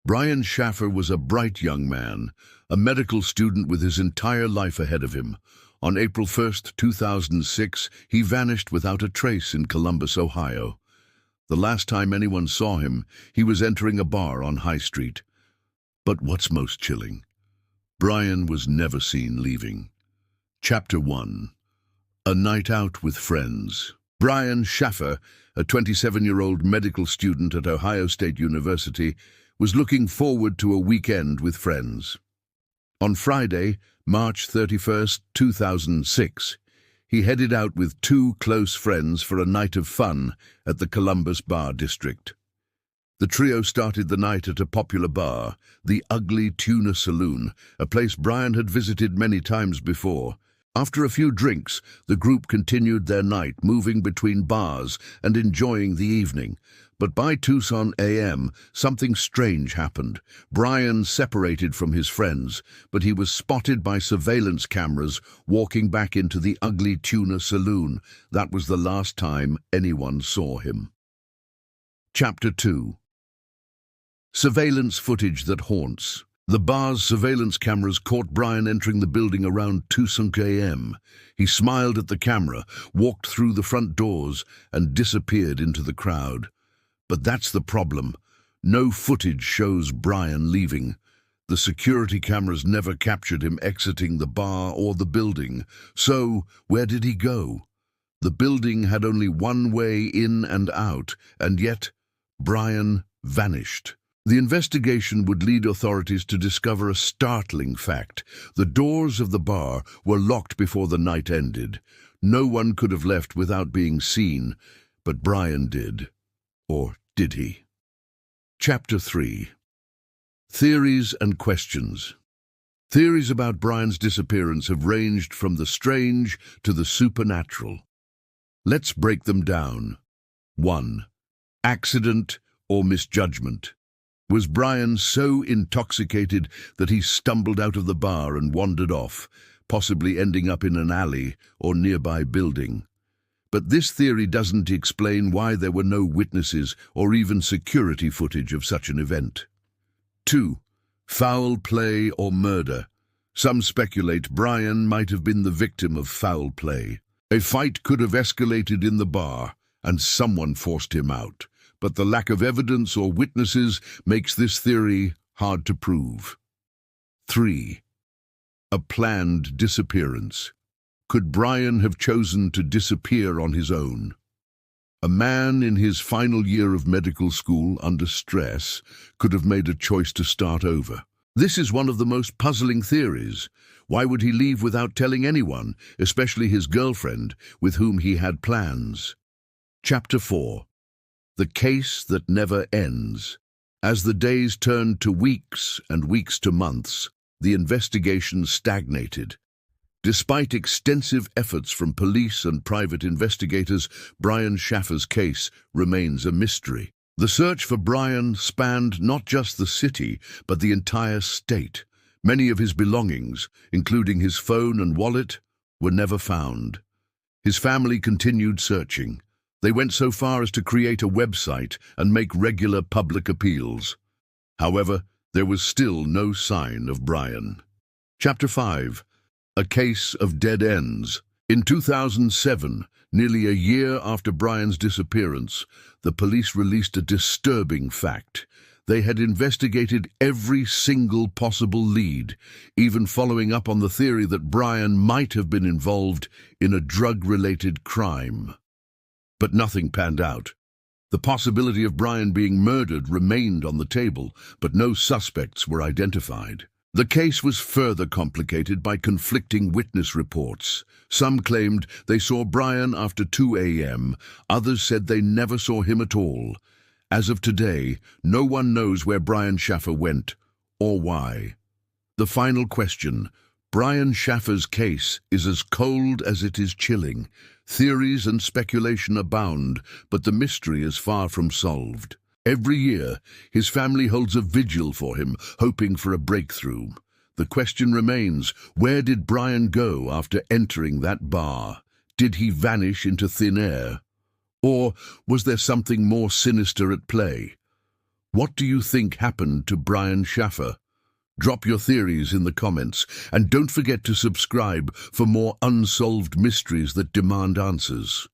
Brian Shaffer was a bright young man, a medical student with his entire life ahead of him. On April 1st, 2006, he vanished without a trace in Columbus, Ohio. The last time anyone saw him, he was entering a bar on High Street. But what's most chilling? Brian was never seen leaving. Chapter 1. A Night Out with Friends. Brian Shaffer, a 27-year-old medical student at Ohio State University, was looking forward to a weekend with friends. On Friday, March 31st, 2006, he headed out with two close friends for a night of fun at the Columbus Bar District. The trio started the night at a popular bar, the Ugly Tuna Saloon, a place Brian had visited many times before. After a few drinks, the group continued their night, moving between bars and enjoying the evening. But by 2 a.m., something strange happened. Brian separated from his friends, but he was spotted by surveillance cameras walking back into the Ugly Tuna Saloon. That was the last time anyone saw him. Chapter 2. Surveillance footage that haunts. The bar's surveillance cameras caught Brian entering the building around 2 a.m. He smiled at the camera, walked through the front doors, and disappeared into the crowd. But that's the problem. No footage shows Brian leaving. The security cameras never captured him exiting the bar or the building. So, where did he go? The building had only one way in and out, and yet Brian vanished. The investigation would lead authorities to discover a startling fact. The doors of the bar were locked before the night ended. No one could have left without being seen, but Brian did. Or did he? Chapter 3. Theories and questions. Theories about Brian's disappearance have ranged from the strange to the supernatural. Let's break them down. 1. Accident or misjudgment. Was Brian so intoxicated that he stumbled out of the bar and wandered off, possibly ending up in an alley or nearby building? But this theory doesn't explain why there were no witnesses or even security footage of such an event. 2. Foul play or murder. Some speculate Brian might have been the victim of foul play. A fight could have escalated in the bar, and someone forced him out. But the lack of evidence or witnesses makes this theory hard to prove. 3. A planned disappearance. Could Brian have chosen to disappear on his own? A man in his final year of medical school under stress could have made a choice to start over. This is one of the most puzzling theories. Why would he leave without telling anyone, especially his girlfriend, with whom he had plans? Chapter 4. The case that never ends. As the days turned to weeks and weeks to months, the investigation stagnated. Despite extensive efforts from police and private investigators, Brian Shaffer's case remains a mystery. The search for Brian spanned not just the city, but the entire state. Many of his belongings, including his phone and wallet, were never found. His family continued searching. They went so far as to create a website and make regular public appeals. However, there was still no sign of Brian. Chapter 5. A Case of Dead Ends. In 2007, nearly a year after Brian's disappearance, the police released a disturbing fact. They had investigated every single possible lead, even following up on the theory that Brian might have been involved in a drug-related crime. But nothing panned out. The possibility of Brian being murdered remained on the table, but no suspects were identified. The case was further complicated by conflicting witness reports. Some claimed they saw Brian after 2 a.m., others said they never saw him at all. As of today, no one knows where Brian Shaffer went or why. The final question. Brian Shaffer's case is as cold as it is chilling. Theories and speculation abound, but the mystery is far from solved. Every year, his family holds a vigil for him, hoping for a breakthrough. The question remains, where did Brian go after entering that bar? Did he vanish into thin air? Or was there something more sinister at play? What do you think happened to Brian Shaffer? Drop your theories in the comments, and don't forget to subscribe for more unsolved mysteries that demand answers.